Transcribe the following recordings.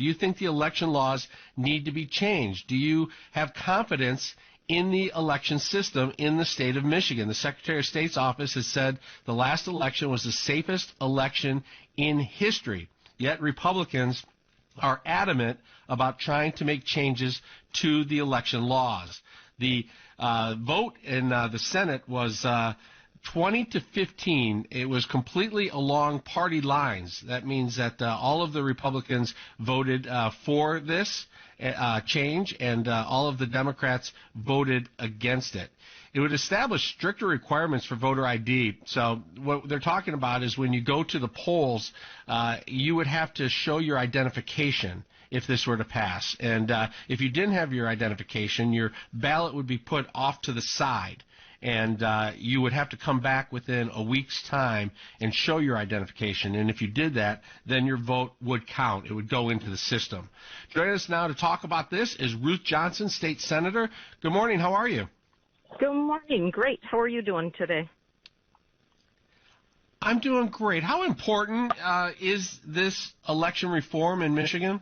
Do you think the election laws need to be changed? Do you have confidence in the election system in the state of Michigan? The Secretary of State's office has said the last election was the safest election in history. Yet Republicans are adamant about trying to make changes to the election laws. The vote in the Senate was 20-15. It was completely along party lines. That means that all of the Republicans voted for this change, and all of the Democrats voted against it. It would establish stricter requirements for voter ID. So what they're talking about is when you go to the polls, you would have to show your identification if this were to pass. And if you didn't have your identification, your ballot would be put off to the side. And you would have to come back within a week's time and show your identification. And if you did that, then your vote would count. It would go into the system. Joining us now to talk about this is Ruth Johnson, State Senator. Good morning. How are you? Good morning. Great. How are you doing today? I'm doing great. How important is this election reform in Michigan?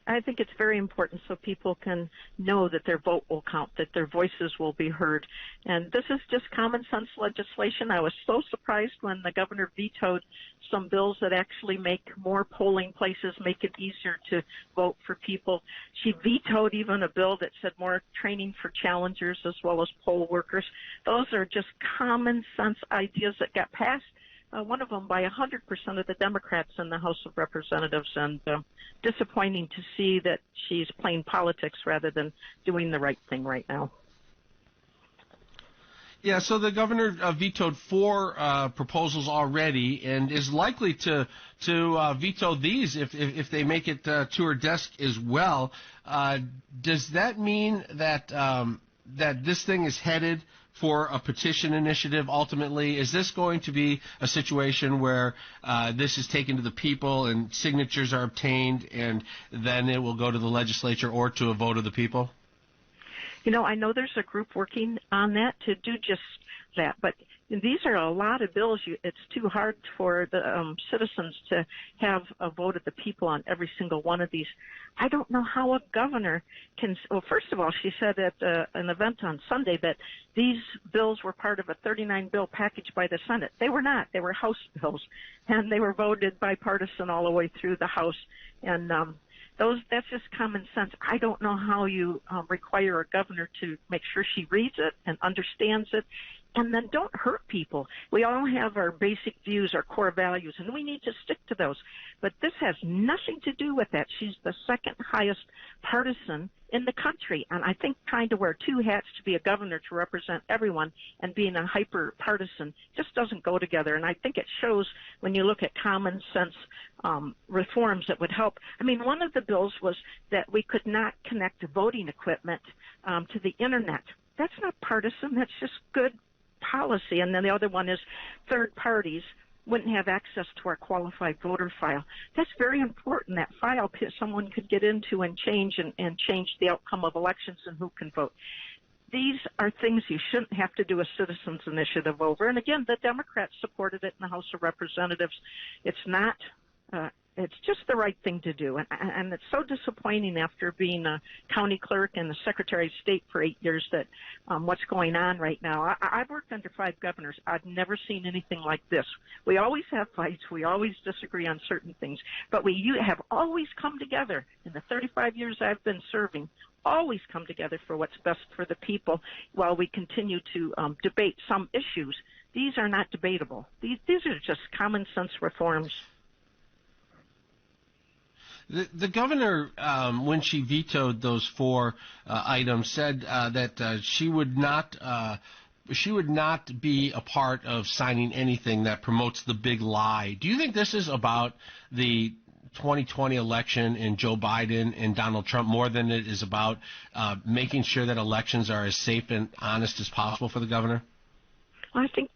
I think it's very important so people can know that their vote will count, that their voices will be heard. And this is just common sense legislation. I was so surprised when the governor vetoed some bills that actually make more polling places, make it easier to vote for people. She vetoed even a bill that said more training for challengers as well as poll workers. Those are just common sense ideas that got passed. One of them by 100% of the Democrats in the House of Representatives, and disappointing to see that she's playing politics rather than doing the right thing right now. Yeah, so the governor vetoed 4 proposals already, and is likely to veto these if they make it to her desk as well. Does that mean that that this thing is headed for a petition initiative ultimately? Is this going to be a situation where this is taken to the people and signatures are obtained and then it will go to the legislature or to a vote of the people? You know, I know there's a group working on that to do just that, but these are a lot of bills. It's too hard for the citizens to have a vote of the people on every single one of these. I don't know how a governor can. Well, first of all, she said at an event on Sunday that these bills were part of a 39-bill package by the Senate. They were not. They were House bills, and they were voted bipartisan all the way through the House. And that's just common sense. I don't know how you require a governor to make sure she reads it and understands it, and then don't hurt people. We all have our basic views, our core values, and we need to stick to those. But this has nothing to do with that. She's the second highest partisan in the country, and I think trying to wear 2 hats to be a governor to represent everyone and being a hyper partisan just doesn't go together. And I think it shows when you look at common sense reforms that would help. I mean, one of the bills was that we could not connect voting equipment to the internet. That's not partisan. That's just good policy. And then the other one is third parties wouldn't have access to our qualified voter file. That's very important. That file someone could get into and change the outcome of elections and who can vote. These are things you shouldn't have to do a citizens initiative over. And again, the Democrats supported it in the House of Representatives. It's not it's just the right thing to do. And it's so disappointing after being a county clerk and the Secretary of State for 8 years that what's going on right now. I've worked under 5 governors. I've never seen anything like this. We always have fights. We always disagree on certain things. But we have always come together in the 35 years I've been serving, always come together for what's best for the people while we continue to debate some issues. These are not debatable. These are just common sense reforms. The governor, when she vetoed those 4 items, said that she would not be a part of signing anything that promotes the big lie. Do you think this is about the 2020 election and Joe Biden and Donald Trump more than it is about making sure that elections are as safe and honest as possible for the governor? I think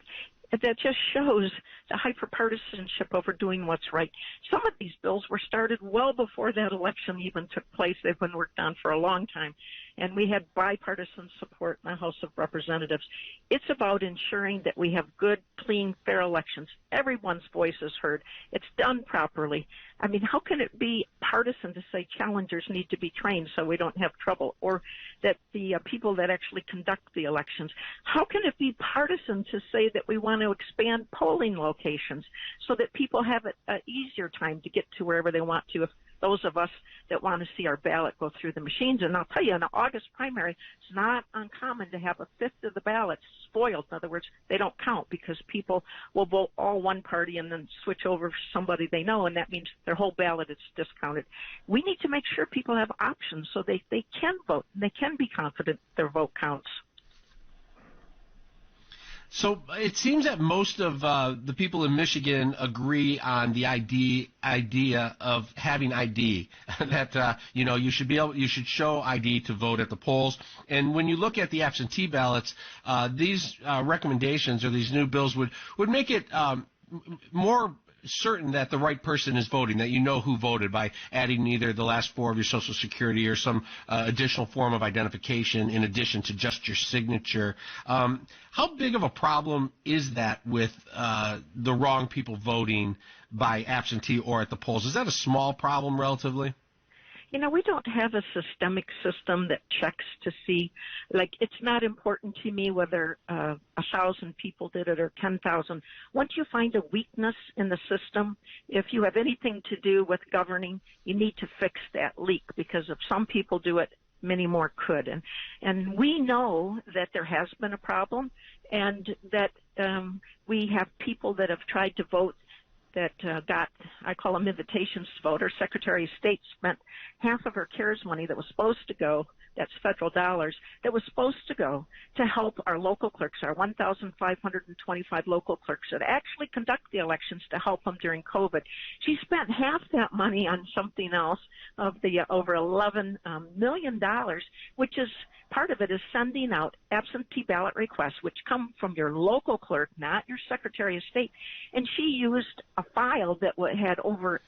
that just shows the hyperpartisanship over doing what's right. Some of these bills were started well before that election even took place. They've been worked on for a long time. and we had bipartisan support in the House of Representatives. It's about ensuring that we have good, clean, fair elections. Everyone's voice is heard. It's done properly. I mean, how can it be partisan to say challengers need to be trained so we don't have trouble, or that the people that actually conduct the elections? How can it be partisan to say that we want to expand polling locations so that people have an easier time to get to wherever they want to, if those of us that want to see our ballot go through the machines? And I'll tell you, in the August primary, it's not uncommon to have a fifth of the ballots spoiled. In other words, they don't count because people will vote all one party and then switch over somebody they know, and that means their whole ballot is discounted. We need to make sure people have options so they can vote and they can be confident their vote counts. So it seems that most of the people in Michigan agree on the idea of having ID, that you should show ID to vote at the polls. And when you look at the absentee ballots, these recommendations or these new bills would make it more certain that the right person is voting, that you know who voted by adding either the last four of your Social Security or some additional form of identification in addition to just your signature. How big of a problem is that with the wrong people voting by absentee or at the polls? Is that a small problem relatively? You know, we don't have a systemic system that checks to see, like, it's not important to me whether 1,000 people did it or 10,000. Once you find a weakness in the system, if you have anything to do with governing, you need to fix that leak, because if some people do it, many more could. And we know that there has been a problem, and that we have people that have tried to vote that got, I call them invitations to vote. Our Secretary of State spent half of her CARES money that was supposed to go, that's federal dollars, that was supposed to go to help our local clerks, our 1,525 local clerks that actually conduct the elections, to help them during COVID. She spent half that money on something else of the over $11 million, which is, part of it is sending out absentee ballot requests, which come from your local clerk, not your Secretary of State. And she used a file that had over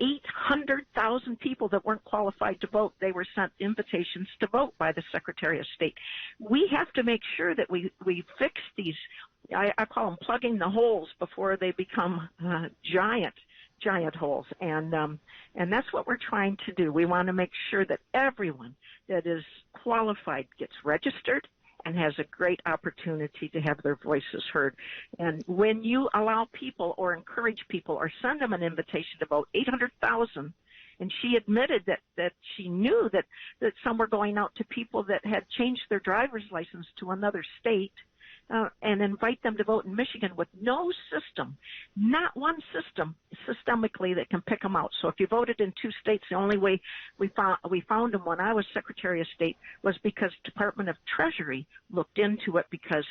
800,000 people that weren't qualified to vote. They were sent invitations to vote by the Secretary of State. We have to make sure that we fix these, I call them plugging the holes before they become giant holes, and that's what we're trying to do. We want to make sure that everyone that is qualified gets registered and has a great opportunity to have their voices heard. And when you allow people or encourage people or send them an invitation to vote, 800,000, and she admitted that she knew that some were going out to people that had changed their driver's license to another state, and invite them to vote in Michigan with no system, not one system systemically that can pick them out. So if you voted in two states, the only way we found them when I was Secretary of State was because Department of Treasury looked into it, because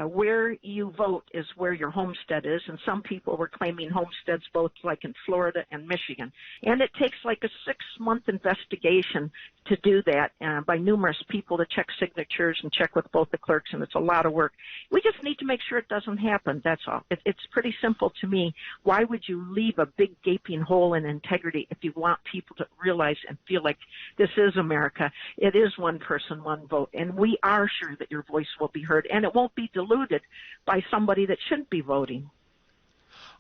where you vote is where your homestead is, and some people were claiming homesteads both like in Florida and Michigan. And it takes like a 6-month investigation to do that by numerous people to check signatures and check with both the clerks, and it's a lot of work. We just need to make sure it doesn't happen, that's all. It's pretty simple to me. Why would you leave a big gaping hole in integrity if you want people to realize and feel like this is America? It is one person, one vote, and we are sure that your voice will be heard, and it won't be diluted by somebody that shouldn't be voting.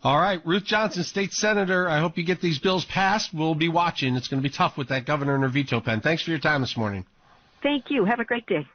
All right, Ruth Johnson, State Senator, I hope you get these bills passed. We'll be watching. It's going to be tough with that governor and her veto pen. Thanks for your time this morning. Thank you. Have a great day.